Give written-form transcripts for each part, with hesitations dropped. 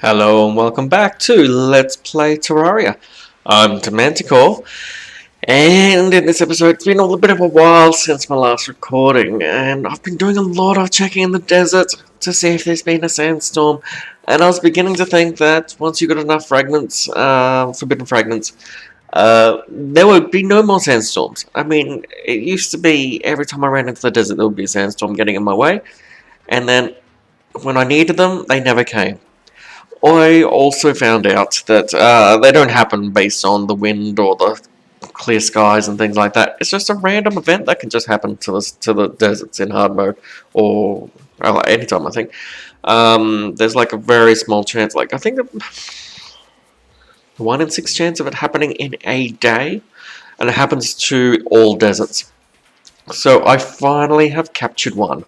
Hello and welcome back to Let's Play Terraria. I'm Demanticore, and in this episode it's been a little bit of a while since my last recording, and I've been doing a lot of checking in the desert to see if there's been a sandstorm, and I was beginning to think that once you got enough fragments, forbidden fragments, there would be no more sandstorms. I mean, it used to be every time I ran into the desert there would be a sandstorm getting in my way, and then when I needed them, they never came. I also found out that they don't happen based on the wind or the clear skies and things like that. It's just a random event that can just happen to the deserts in hard mode or anytime. I think there's like a very small chance, like I think a 1 in 6 chance of it happening in a day, and it happens to all deserts. So I finally have captured one,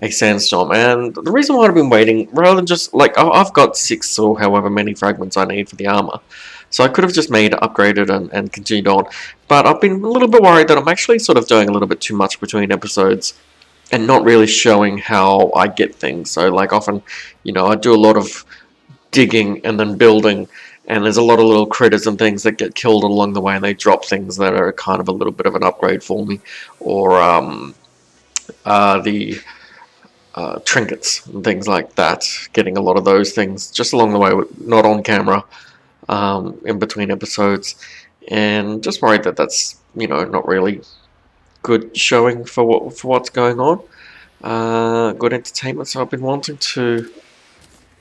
a sandstorm, and the reason why I've been waiting, rather than just, like, I've got 6 or however many fragments I need for the armor, so I could have just made it, upgraded, and continued on, but I've been a little bit worried that I'm actually sort of doing a little bit too much between episodes, and not really showing how I get things. So, like, often, I do a lot of digging and then building, and there's a lot of little critters and things that get killed along the way, and they drop things that are kind of a little bit of an upgrade for me, or the trinkets and things like that. Getting a lot of those things just along the way, not on camera, in between episodes, and just worried that that's not really good showing for what's going on. Good entertainment. So I've been wanting to.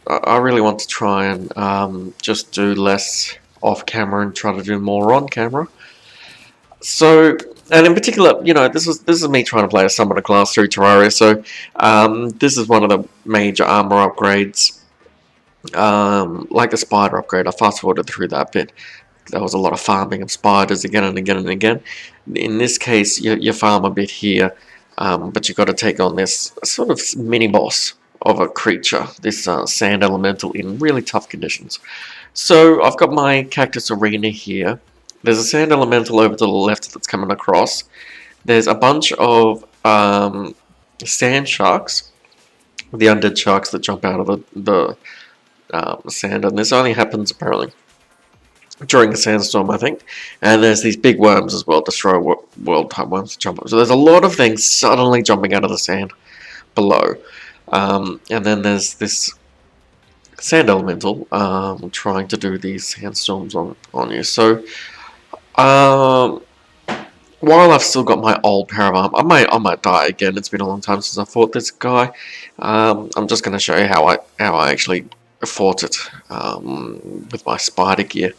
I really want to try and just do less off camera and try to do more on camera. So, and in particular, this is me trying to play a summoner class through Terraria. So, this is one of the major armor upgrades, like the spider upgrade. I fast forwarded through that bit. There was a lot of farming of spiders again and again and again. In this case, you farm a bit here, but you've got to take on this sort of mini boss of a creature, this sand elemental in really tough conditions. So I've got my cactus arena here. There's a sand elemental over to the left that's coming across. There's a bunch of sand sharks, the undead sharks that jump out of the sand, and this only happens apparently during a sandstorm, I think. And there's these big worms as well, destroy world type worms that jump up. So there's a lot of things suddenly jumping out of the sand below. And then there's this sand elemental trying to do these sandstorms on you. So while I've still got my old pair of armor, I might die again. It's been a long time since I fought this guy. I'm just going to show you how I actually fought it with my spider gear.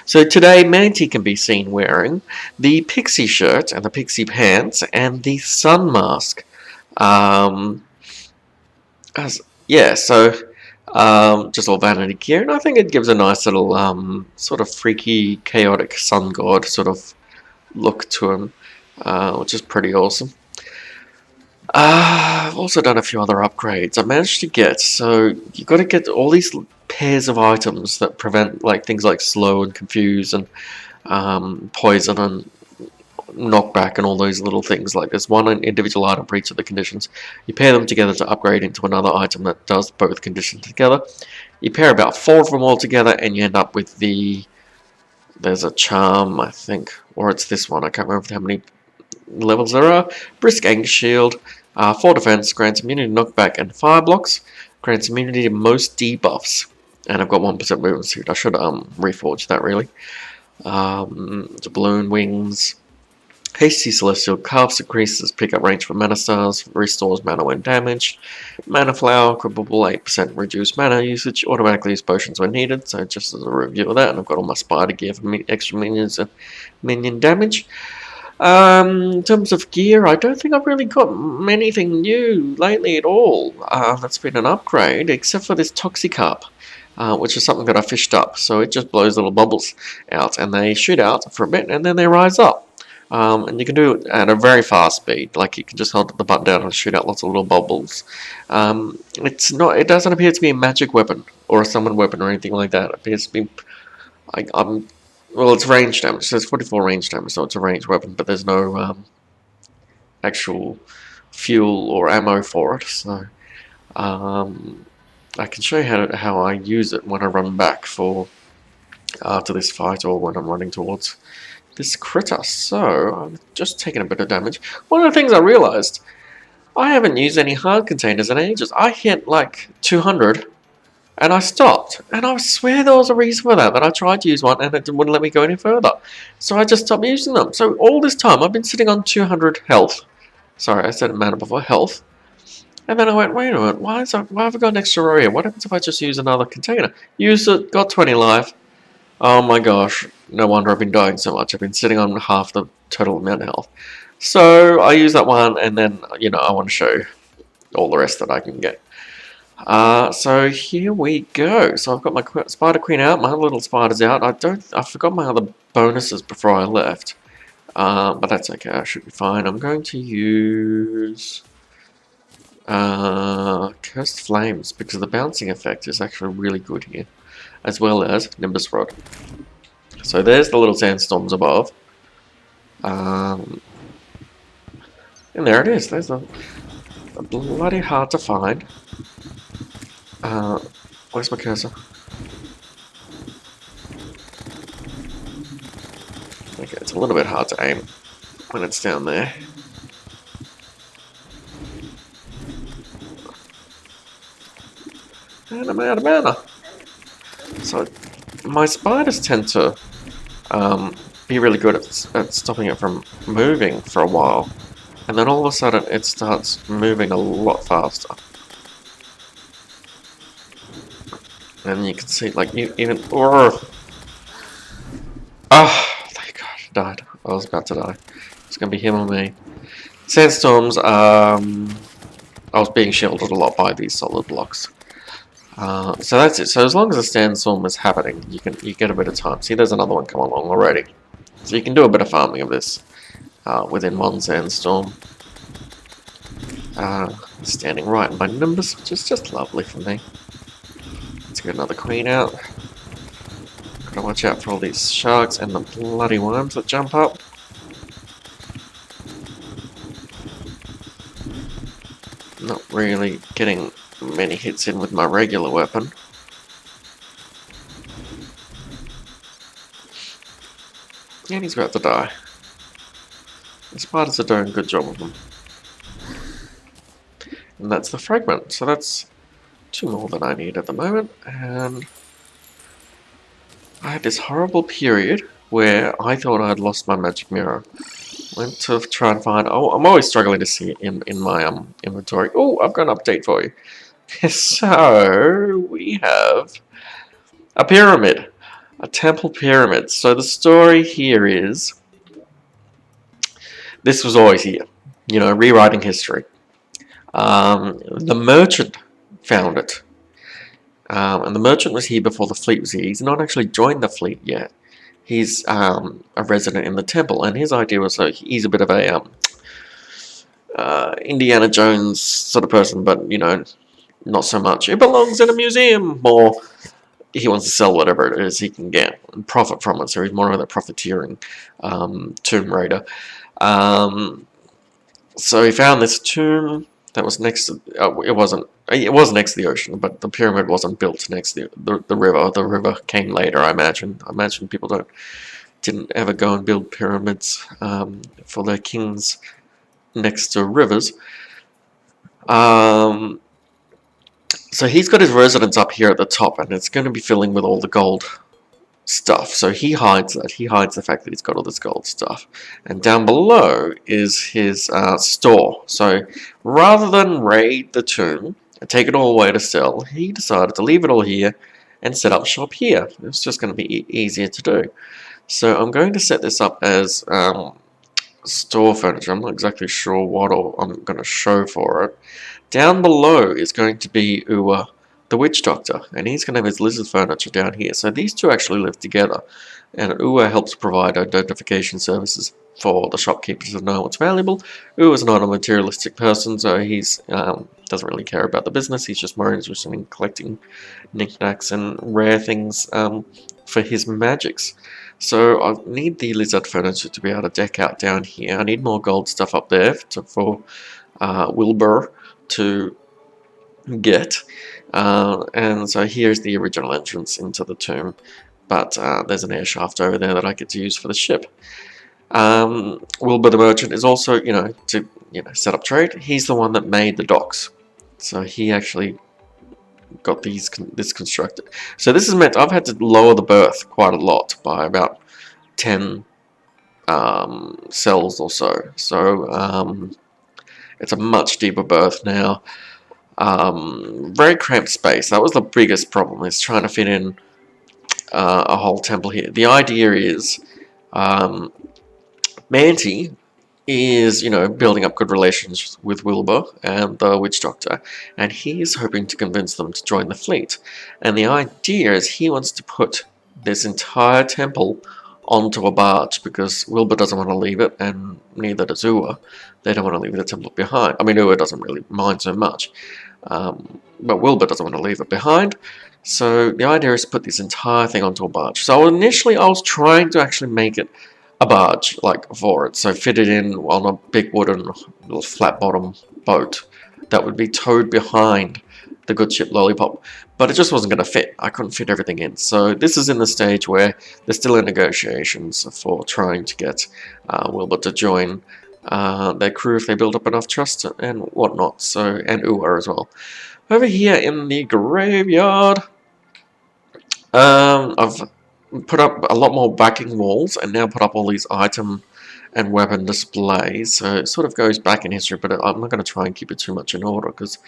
So today, Manti can be seen wearing the pixie shirt and the pixie pants and the sun mask. Yeah, so just all vanity gear, and I think it gives a nice little sort of freaky, chaotic sun god sort of look to him, which is pretty awesome. I've also done a few other upgrades I managed to get. So you've got to get all these pairs of items that prevent things like slow and confuse and poison and knockback and all those little things. Like there's one individual item for each of the conditions. You pair them together to upgrade into another item that does both conditions together. You pair about 4 of them all together and you end up with there's a charm, I think, or it's this one, I can't remember how many levels there are. Brisk Anger Shield, 4 defense, grants immunity to knockback and fire blocks, grants immunity to most debuffs, and I've got 1% movement suit. I should reforge that really. The balloon wings, Hasty Celestial Cuffs, increases pickup range for mana stars, restores mana when damaged. Mana Flower, equipable 8% reduced mana usage, automatically use potions when needed, so just as a review of that, and I've got all my spider gear for extra minions and minion damage. In terms of gear, I don't think I've really got anything new lately at all that's been an upgrade, except for this Toxicarp, which is something that I fished up, so it just blows little bubbles out, and they shoot out for a bit, and then they rise up. And you can do it at a very fast speed. Like you can just hold the button down and shoot out lots of little bubbles. It doesn't appear to be a magic weapon or a summon weapon or anything like that. It appears to be, well, it's range damage. So it's 44 range damage, so it's a ranged weapon. But there's no actual fuel or ammo for it. So I can show you how I use it when I run back for after this fight or when I'm running towards this critter. So I'm just taking a bit of damage. One of the things I realized, I haven't used any hard containers in ages. I hit like 200 and I stopped. And I swear there was a reason for that I tried to use one and it wouldn't let me go any further. So I just stopped using them. So all this time I've been sitting on 200 health. Sorry, I said mana before, health. And then I went, wait a minute, why have I got an extra Terraria? What happens if I just use another container? Used it, got 20 life. Oh my gosh, no wonder I've been dying so much. I've been sitting on half the total amount of health. So I use that one, and then, you know, I want to show all the rest that I can get. So here we go. So I've got my Spider Queen out, my little spider's out. I forgot my other bonuses before I left. But that's okay, I should be fine. I'm going to use Cursed Flames, because the bouncing effect is actually really good here, as well as Nimbus Rod. So there's the little sandstorms above. And there it is. There's a bloody hard to find. Where's my cursor? Okay, it's a little bit hard to aim when it's down there. And I'm out of mana. So my spiders tend to be really good at stopping it from moving for a while, and then all of a sudden it starts moving a lot faster. And you can see, like, even... thank God, I died. I was about to die. It's going to be him or me. Sandstorms, I was being shielded a lot by these solid blocks. So that's it. So as long as a sandstorm is happening, you get a bit of time. See, there's another one come along already. So you can do a bit of farming of this within one sandstorm. Standing right in my Nimbus, which is just lovely for me. Let's get another queen out. Gotta watch out for all these sharks and the bloody worms that jump up. Not really getting many hits in with my regular weapon. And he's about to die. The spiders are doing a good job of them. And that's the fragment. So that's 2 more than I need at the moment. And I had this horrible period where I thought I had lost my magic mirror. Went to try and find... Oh, I'm always struggling to see it in my inventory. Oh, I've got an update for you. So, we have a pyramid. A temple pyramid. So the story here is... This was always here. You know, rewriting history. The merchant found it. And the merchant was here before the fleet was here. He's not actually joined the fleet yet. He's a resident in the temple, and his idea was he's a bit of a Indiana Jones sort of person, but, you know, not so much. It belongs in a museum, or he wants to sell whatever it is he can get and profit from it. So he's more of a profiteering Tomb Raider. So he found this tomb that was next to... it was next to the ocean, but the pyramid wasn't built next to the river. The river came later, I imagine. I imagine people didn't ever go and build pyramids for their kings next to rivers. So he's got his residence up here at the top, and it's going to be filling with all the gold stuff. So he hides that. He hides the fact that he's got all this gold stuff. And down below is his store. So rather than raid the tomb and take it all away to sell, he decided to leave it all here and set up shop here. It's just going to be easier to do. So I'm going to set this up as store furniture. I'm not exactly sure what I'm going to show for it. Down below is going to be Uwa, the witch doctor, and he's going to have his lizard furniture down here. So these two actually live together, and Uwa helps provide identification services for the shopkeepers to know what's valuable. Uwa's not a materialistic person, so he's doesn't really care about the business. He's just more interested in collecting knickknacks and rare things for his magics. So I need the lizard furniture to be able to deck out down here. I need more gold stuff up there for Wilbur to get. And so here's the original entrance into the tomb, but there's an air shaft over there that I get to use for the ship. Wilbur the merchant is also, to set up trade. He's the one that made the docks, so he actually got this constructed. So this is meant. I've had to lower the berth quite a lot by about 10 cells or so. So it's a much deeper berth now. Very cramped space. That was the biggest problem, is trying to fit in a whole temple here. The idea is Manti is, building up good relations with Wilbur and the Witch Doctor, and he's hoping to convince them to join the fleet. And the idea is he wants to put this entire temple onto a barge, because Wilbur doesn't want to leave it, and neither does Ua. They don't want to leave the temple behind. I mean, Ua doesn't really mind so much, but Wilbur doesn't want to leave it behind. So the idea is to put this entire thing onto a barge. So initially I was trying to actually make it a barge, like, for it. So fit it in on a big wooden, little flat bottom boat that would be towed behind the good ship Lollipop. But it just wasn't going to fit. I couldn't fit everything in. So this is in the stage where they're still in negotiations for trying to get Wilbur to join their crew if they build up enough trust and whatnot. So, and Ua as well. Over here in the graveyard, I've put up a lot more backing walls, and now put up all these item and weapon displays. So it sort of goes back in history, but I'm not going to try and keep it too much in order, because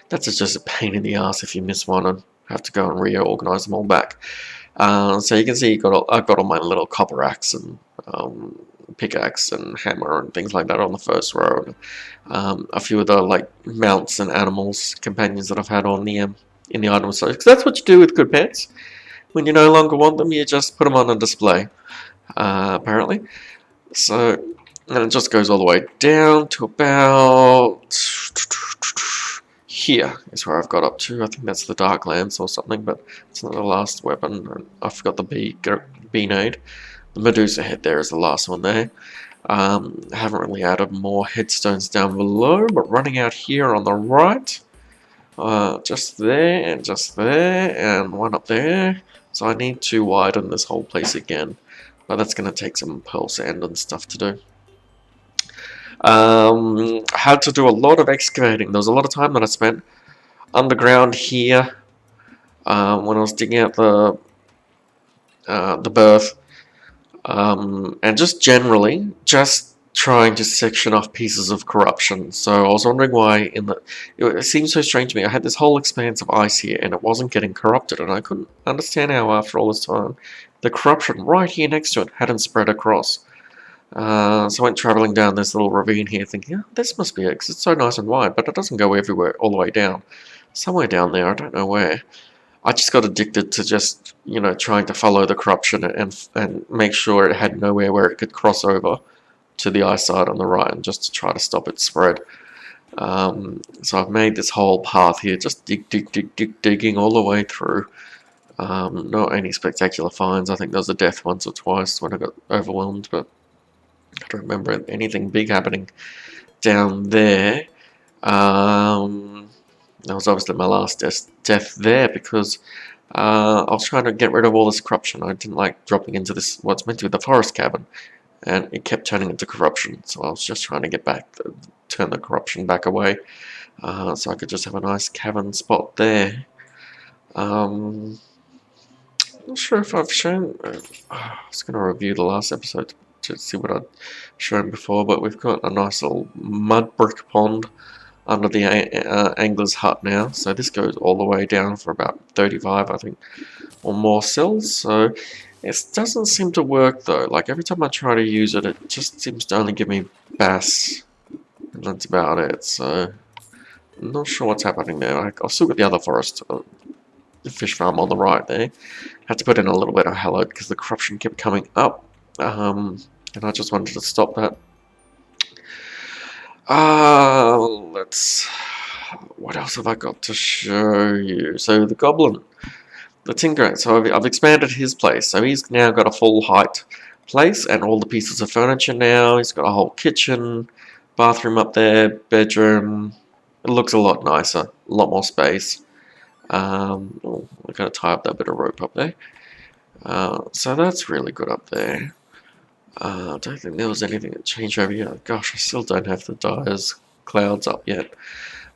that's just a pain in the ass if you miss one and have to go and reorganize them all back. So you can see I've got all my little copper axe and pickaxe and hammer and things like that on the first row. And, a few of the mounts and animals, companions that I've had on the in the item store, because that's what you do with good pets. When you no longer want them, you just put them on a display, apparently. So, and it just goes all the way down to about here is where I've got up to. I think that's the Dark Lance or something, but it's not the last weapon. I forgot the B-nade. The Medusa head there is the last one there. Haven't really added more headstones down below, but running out here on the right, just there and one up there. So I need to widen this whole place again, but that's going to take some pearl sand and stuff to do. I had to do a lot of excavating. There was a lot of time that I spent underground here when I was digging out the berth, and just generally trying to section off pieces of corruption. So I was wondering why it seems so strange to me. I had this whole expanse of ice here, and it wasn't getting corrupted, and I couldn't understand how after all this time the corruption right here next to it hadn't spread across. So I went travelling down this little ravine here thinking, oh, this must be it, because it's so nice and wide, but it doesn't go everywhere all the way down. Somewhere down there, I don't know where. I just got addicted to just, trying to follow the corruption and make sure it had nowhere where it could cross over to the ice side on the right, and just to try to stop its spread. So I've made this whole path here, just digging all the way through. Not any spectacular finds. I think there was a death once or twice when I got overwhelmed, but I don't remember anything big happening down there. That was obviously my last death there, because I was trying to get rid of all this corruption. I didn't like dropping into this, what's meant to be the forest cabin, and it kept turning into corruption. So I was just trying to get turn the corruption back away, so I could just have a nice cavern spot there. Not sure if I've shown. I was going to review the last episode to see what I'd shown before, but we've got a nice little mud brick pond under the angler's hut now. So this goes all the way down for about 35, I think, or more cells. So it doesn't seem to work though. Like every time I try to use it, it just seems to only give me bass, and that's about it. So I'm not sure what's happening there. I'll still get the other forest, the fish farm on the right there. Had to put in a little bit of hallowed because the corruption kept coming up, and I just wanted to stop that. What else have I got to show you? So the goblin, the tinker. So I've expanded his place. So he's now got a full height place and all the pieces of furniture now. He's got a whole kitchen, bathroom up there, bedroom, It looks a lot nicer, a lot more space. Oh, I gotta tie up that bit of rope up there. So that's really good up there. I don't think there was anything that changed over here. Gosh, I still don't have the dyer's clouds up yet.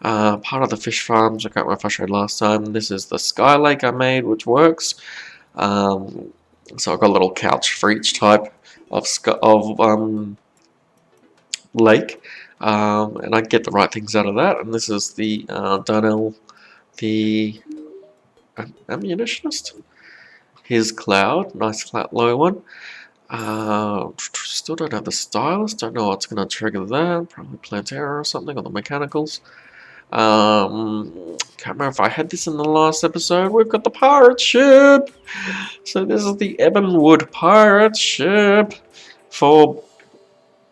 Part of the fish farms, I can't remember if I showed last time. This is the sky lake I made, which works. So I've got a little couch for each type of lake, and I get the right things out of that. And this is the Darnell, the ammunitionist. His cloud, nice flat low one. Still don't have the stylus. Don't know what's going to trigger that. Probably Plantera or something, or the mechanicals. Can't remember if I had this in the last episode. We've got the pirate ship. So this is the Ebonwood pirate ship for...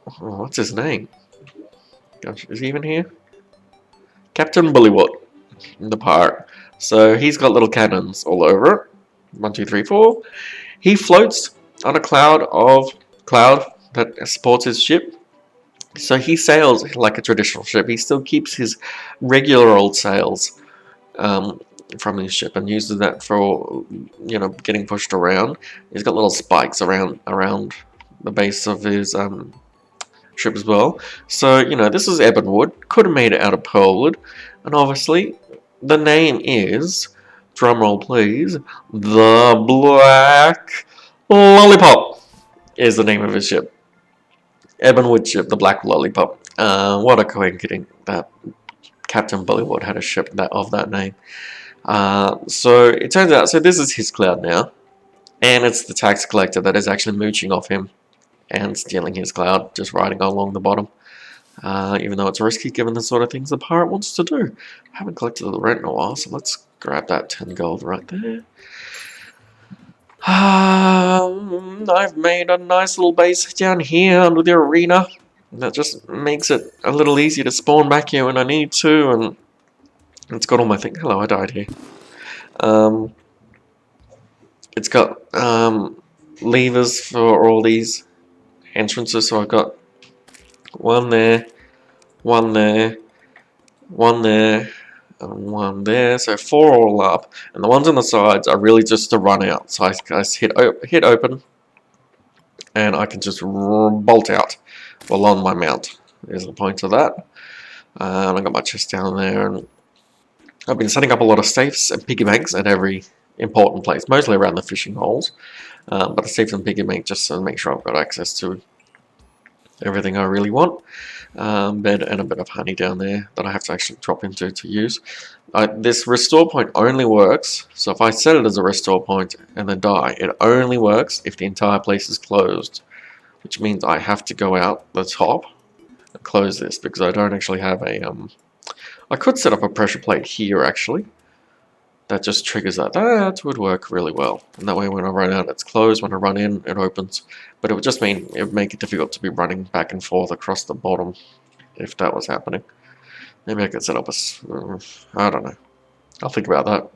Oh, what's his name? Gosh, is he even here? Captain Bullywot, the pirate. So he's got little cannons all over it. 1, 2, 3, 4. He floats on a cloud that supports his ship. So he sails like a traditional ship. He still keeps his regular old sails from his ship and uses that for, you know, getting pushed around. He's got little spikes around the base of his ship as well. So, you know, this is ebonwood. Could have made it out of pearlwood. And obviously, the name is, drumroll please, the Black Lollipop is the name of his ship. Ebonwood ship, the Black Lollipop. What a coincidence that Captain Bullywot had a ship of that name. So it turns out, so this is his cloud now. And it's the tax collector that is actually mooching off him and stealing his cloud, just riding along the bottom. Even though it's risky given the sort of things the pirate wants to do. I haven't collected the rent in a while, so let's grab that 10 gold right there. I've made a nice little base down here under the arena. That just makes it a little easier to spawn back here when I need to, and it's got all my things. Hello, I died here. It's got levers for all these entrances, so I've got one there, one there, one there, and one there, so 4 all up, and the ones on the sides are really just to run out. So I hit open, and I can just bolt out while on my mount. There's the point of that. I got my chest down there, and I've been setting up a lot of safes and piggy banks at every important place, mostly around the fishing holes, but the safes and piggy bank just to make sure I've got access to everything I really want. Bed and a bit of honey down there that I have to actually drop into to use. This restore point only works, so if I set it as a restore point and then die, it only works if the entire place is closed, which means I have to go out the top and close this because I don't actually have a... I could set up a pressure plate here actually. That just triggers that. That would work really well. And that way when I run out it's closed, when I run in it opens. But it would just mean it would make it difficult to be running back and forth across the bottom if that was happening. Maybe I could set up a... I don't know. I'll think about that.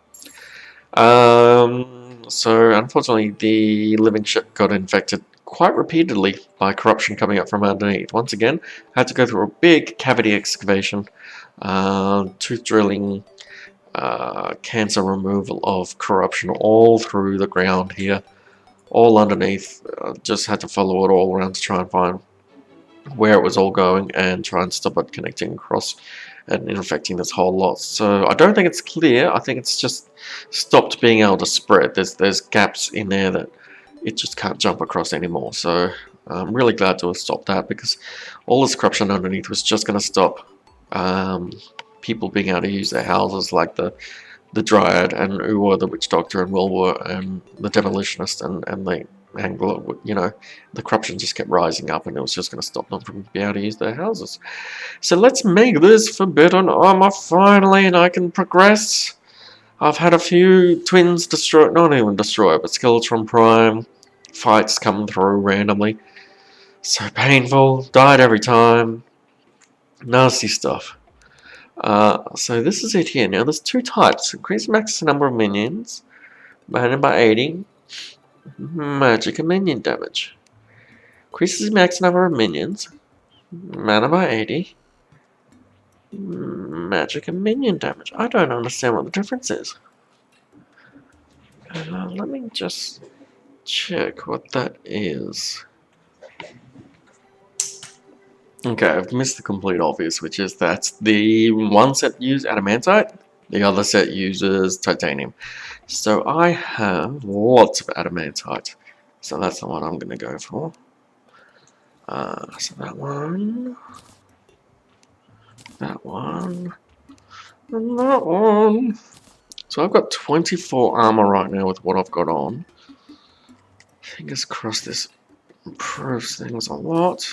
So unfortunately the living ship got infected quite repeatedly by corruption coming up from underneath. Once again, I had to go through a big cavity excavation, tooth drilling, cancer removal of corruption all through the ground here, all underneath. Just had to follow it all around to try and find where it was all going and try and stop it connecting across and infecting this whole lot. So I don't think it's clear. I think it's just stopped being able to spread. There's gaps in there that it just can't jump across anymore. So I'm really glad to have stopped that because all this corruption underneath was just going to stop people being able to use their houses, like the Dryad and Uwa, the Witch Doctor, and Wilbur, and the Demolitionist, and the Angler. You know, the corruption just kept rising up, and it was just going to stop them from being able to use their houses. So let's make this Forbidden Armor finally, and I can progress. I've had a few twins destroyed, not even destroyed, but Skeletron Prime fights come through randomly. So painful, died every time. Nasty stuff. So this is it here. Now there's 2 types. Increase max number of minions by 80. Magic and minion damage. Increases max number of minions. Mana by 80. Magic and minion damage. I don't understand what the difference is. Let me just check what that is. Okay, I've missed the complete obvious, which is that the one set uses adamantite, the other set uses titanium. So I have lots of adamantite. So that's the one I'm going to go for. So that one, and that one. So I've got 24 armor right now with what I've got on. Fingers crossed this improves things a lot.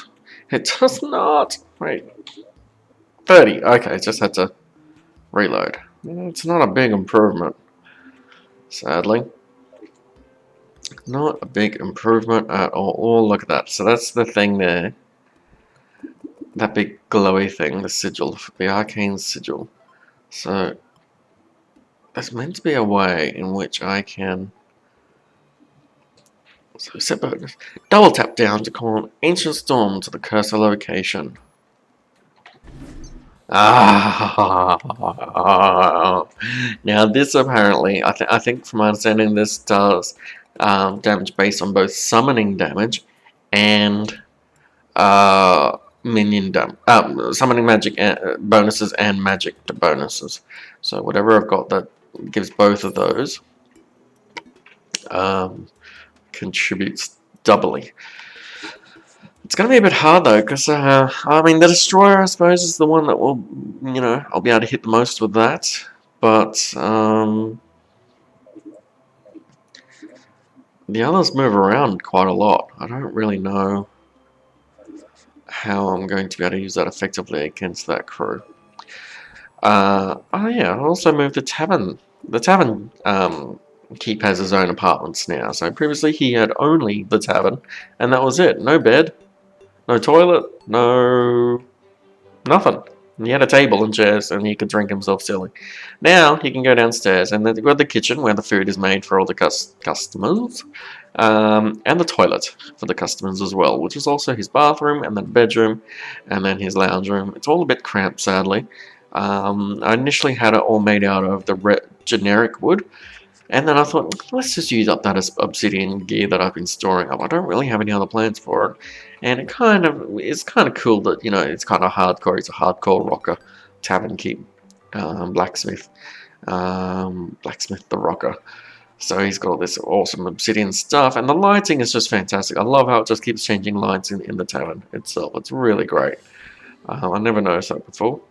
It does not. Wait. 30. Okay, just had to reload. It's not a big improvement. Sadly. Not a big improvement at all. Oh, look at that. So that's the thing there. That big glowy thing, the sigil, the arcane sigil. So there's meant to be a way in which I can... So set bonus. Double tap down to call Ancient Storm to the cursor location. Ah, now this apparently, I think from my understanding, this does damage based on both summoning damage and minion summoning magic bonuses and magic bonuses. So whatever I've got that gives both of those contributes doubly. It's going to be a bit hard though, because I mean the Destroyer I suppose is the one that will, you know, I'll be able to hit the most with that, but the others move around quite a lot. I don't really know how I'm going to be able to use that effectively against that crew. Oh yeah, I also moved the tavern. The tavern keep has his own apartments now, so previously he had only the tavern, and that was it. No bed. No toilet, no... nothing. He had a table and chairs, and he could drink himself silly. Now, he can go downstairs, and they've got the kitchen, where the food is made for all the customers, and the toilet for the customers as well, which is also his bathroom, and then bedroom, and then his lounge room. It's all a bit cramped, sadly. I initially had it all made out of the generic wood, and then I thought, let's just use up that as obsidian gear that I've been storing up. I don't really have any other plans for it. And it's kind of cool that, you know, it's kind of hardcore. It's a hardcore rocker. Tavern keep. Blacksmith. Blacksmith the rocker. So he's got all this awesome obsidian stuff. And the lighting is just fantastic. I love how it just keeps changing lights in the tavern itself. It's really great. I never noticed that before.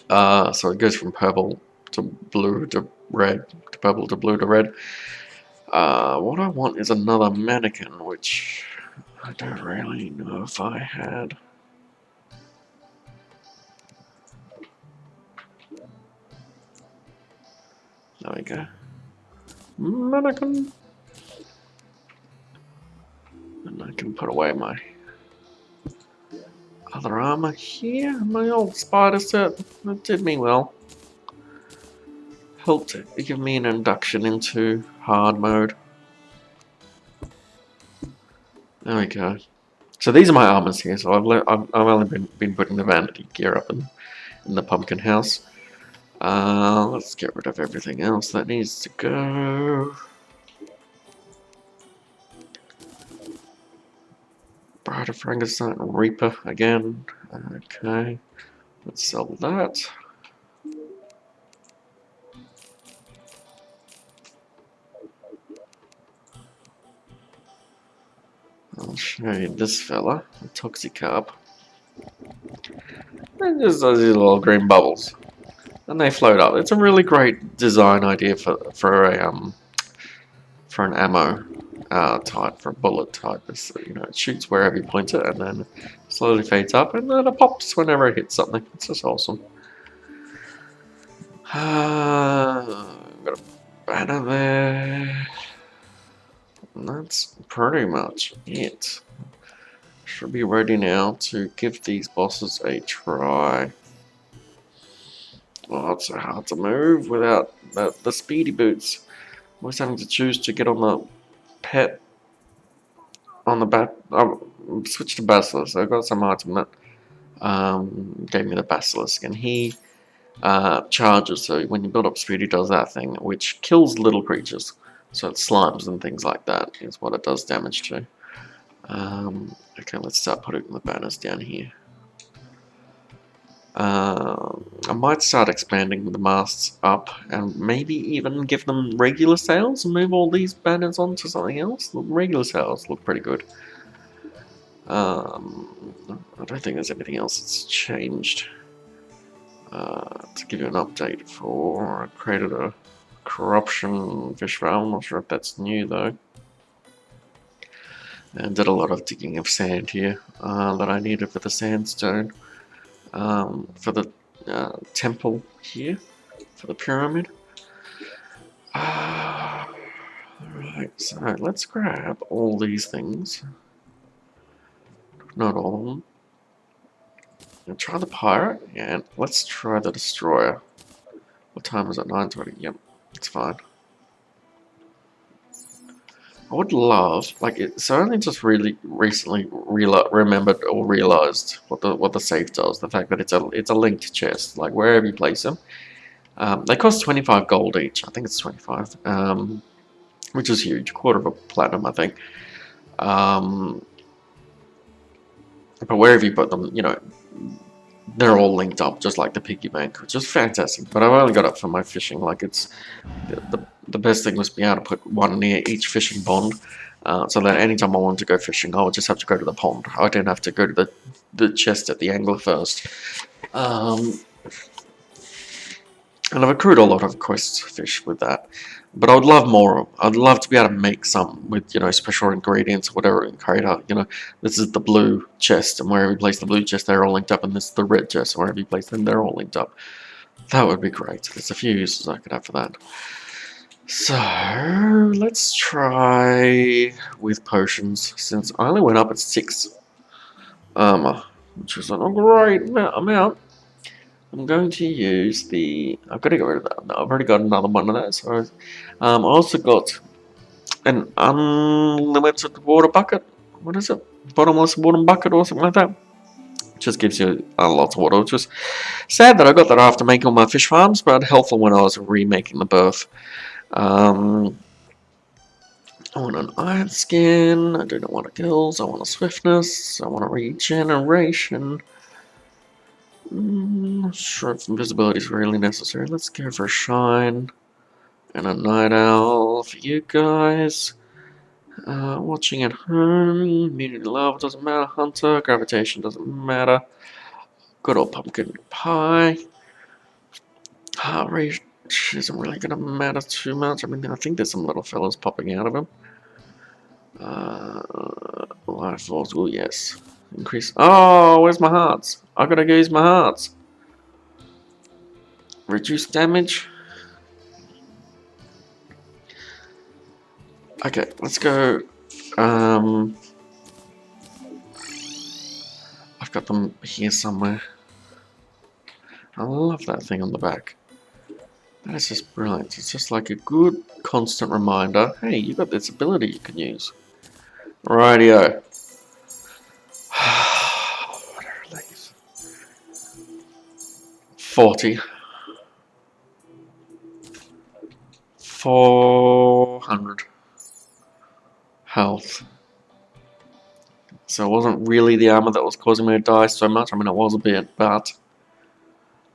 So it goes from purple to blue to red, to purple to blue to red. What I want is another mannequin, which I don't really know if I had. There we go. Mannequin. And I can put away my other armor here. My old spider set. That did me well. Helped give me an induction into hard mode. There we go. So these are my armors here. So I've only been putting the vanity gear up in the pumpkin house. Let's get rid of everything else that needs to go. Bride of Frankenstein Reaper again. Okay, let's sell that. I'll show you this fella, the Toxicarp. And just those little green bubbles, and they float up. It's a really great design idea for an ammo type, for a bullet type. It's, you know, it shoots wherever you point it, and then slowly fades up, and then it pops whenever it hits something. It's just awesome. Got a banner there. And that's pretty much it. Should be ready now to give these bosses a try. Oh, it's so hard to move without the speedy boots. Always having to choose to get on the pet, on the bat. Switch to Basilisk. I've got some item that Gave me the basilisk, and he charges. So when you build up speed, he does that thing, which kills little creatures. So it slimes and things like that is what it does damage to. Okay, let's start putting the banners down here. I might start expanding the masts up and maybe even give them regular sails and move all these banners onto something else. The regular sails look pretty good. I don't think there's anything else that's changed. To give you an update for, I created a corruption fish farm. I'm not sure if that's new though. And did a lot of digging of sand here that I needed for the sandstone. For the temple here, for the pyramid. Alright, so let's grab all these things. Not all of them. And try the pirate, and let's try the destroyer. What time is it? 9:20. Yep, it's fine. I would love, like, it's only just really recently remembered or realized what the safe does. The fact that it's a linked chest, like wherever you place them. They cost 25 gold each. I think it's 25, which is huge, quarter of a platinum, I think. But wherever you put them, you know, they're all linked up, just like the piggy bank, which is fantastic. But I've only got it for my fishing. Like, it's the best thing was being able to put one near each fishing pond, so that anytime I wanted to go fishing, I would just have to go to the pond. I didn't have to go to the chest at the angler first. And I've accrued a lot of quest fish with that. But I would love more. I'd love to be able to make some with, you know, special ingredients or whatever in Crater. You know, this is the blue chest, and wherever you place the blue chest, they're all linked up, and this is the red chest, and wherever you place them, they're all linked up. That would be great. There's a few uses I could have for that. So, let's try with potions, since I only went up at 6 armor, which is not a great amount. I'm going to use the... I've got to get rid of that. No, I've already got another one of those. So, I also got an unlimited water bucket. What is it? Bottomless water bucket or something like that. Just gives you lots of water. Which is sad that I got that after making all my fish farms, but helpful when I was remaking the berth. I want an iron skin. I do not want a gills. I want a swiftness. I want a regeneration. Not sure if invisibility is really necessary. Let's go for a shine and a night owl for you guys. Watching at home, immunity love doesn't matter. Hunter, gravitation doesn't matter. Good old pumpkin pie. Heart rate isn't really gonna matter too much. I mean, I think there's some little fellas popping out of him. Life force, oh yes. Increase. Oh, where's my hearts? I gotta use my hearts. Reduce damage. Okay, let's go. I've got them here somewhere. I love that thing on the back. That is just brilliant. It's just like a good constant reminder. Hey, you got this ability you can use. Rightio. What are these? 40. 400 health. So it wasn't really the armor that was causing me to die so much. I mean, it was a bit, but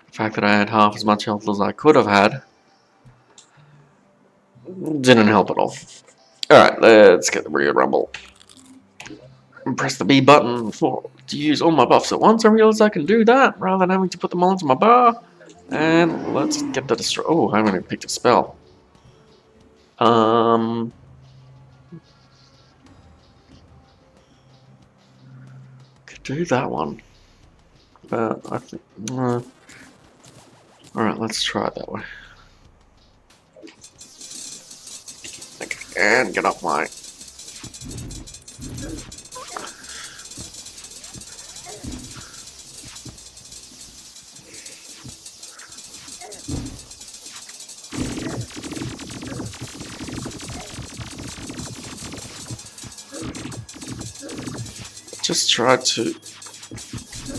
the fact that I had half as much health as I could have had didn't help at all. Alright, let's get the rear rumble. And press the B button to use all my buffs at once. I realize I can do that rather than having to put them all into my bar. And let's get the destroy. Oh, I haven't even picked a spell. Could do that one. But I think. Alright, let's try it that way. Okay, and get up my. Just try to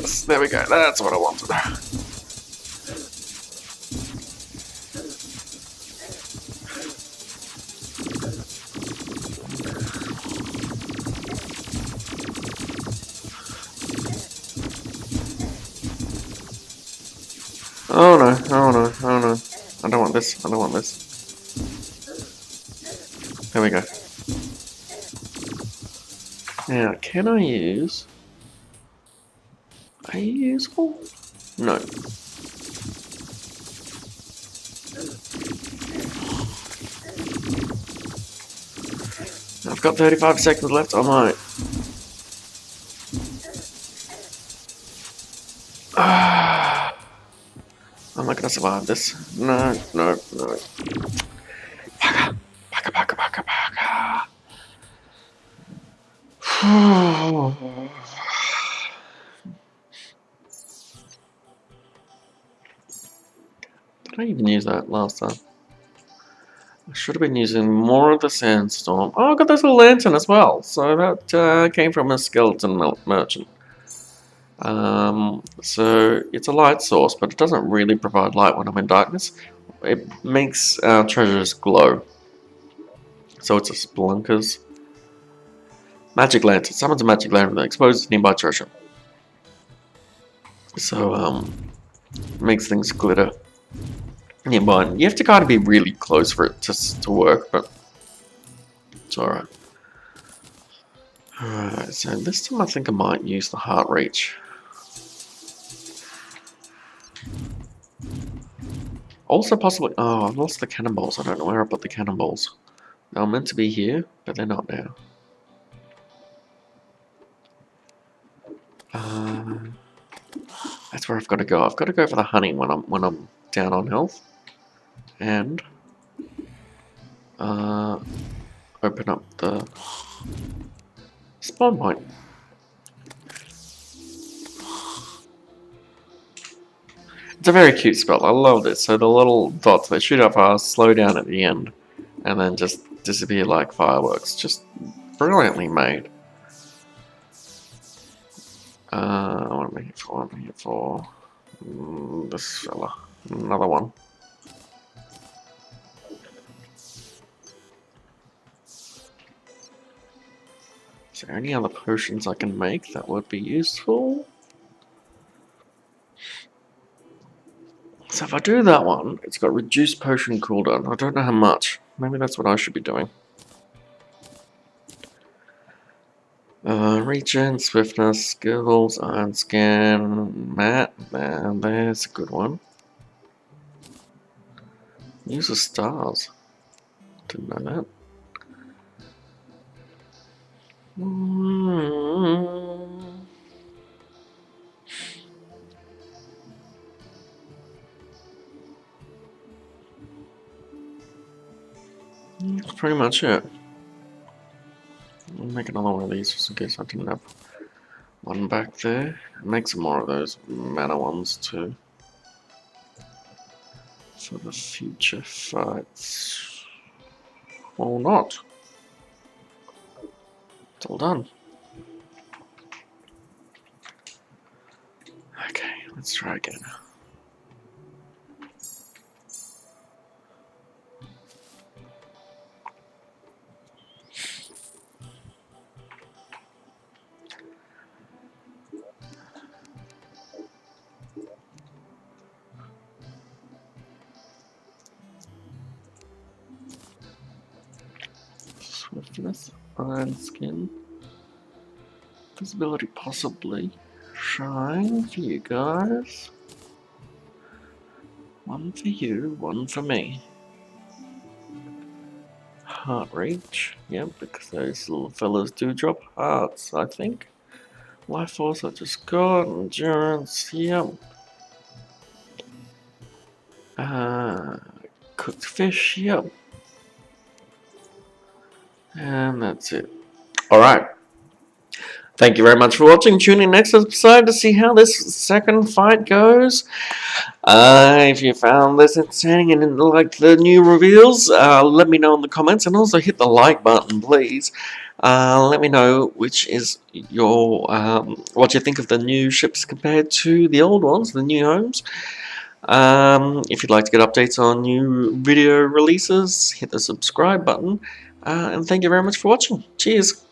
Yes, there we go. That's what I wanted. Oh no, oh no, oh no. I don't want this, I don't want this. There we go. Now, can I use... Are you useful? No. I've got 35 seconds left, I might. I'm not gonna survive this. No, no, no. Baka, baka, baka, baka, baka. Did I even use that last time? I should have been using more of the sandstorm. Oh, I got this little lantern as well. So that came from a skeleton merchant. So it's a light source, but it doesn't really provide light when I'm in darkness. It makes treasures glow. So it's a Spelunker's magic lantern. Summons a magic lantern that exposes nearby treasure. So makes things glitter nearby. You have to kind of be really close for it to work, but it's alright. Alright, so this time I think I might use the heart reach. Also possibly... Oh, I've lost the cannonballs. I don't know where I put the cannonballs. They were meant to be here, but they're not now. That's where I've got to go. I've got to go for the honey when I'm down on health. And... open up the... spawn point. It's a very cute spell. I love it. So the little dots, they shoot up fast, slow down at the end, and then just disappear like fireworks. Just brilliantly made. What am I here for? I'm here for this fella. Another one. Is there any other potions I can make that would be useful? So if I do that one, it's got reduced potion cooldown. I don't know how much. Maybe that's what I should be doing. Regen, swiftness, skills, iron scan, mat, and there's a good one. Use the stars. Didn't know that. That's pretty much it. I'll make another one of these just in case I didn't have one back there. Make some more of those mana ones too. For the future fights. Or not. It's all done. Okay, let's try again. Swiftness, iron skin, visibility possibly, shine for you guys, one for you, one for me, heart reach, yep, because those little fellas do drop hearts, I think, life force I just got, endurance, yep, cooked fish, yep. And that's it. Alright. Thank you very much for watching. Tune in next episode to see how this second fight goes. If you found this entertaining and like the new reveals, let me know in the comments, and also hit the like button, please. Let me know which is your what you think of the new ships compared to the old ones, the new homes. If you'd like to get updates on new video releases, hit the subscribe button. And thank you very much for watching. Cheers.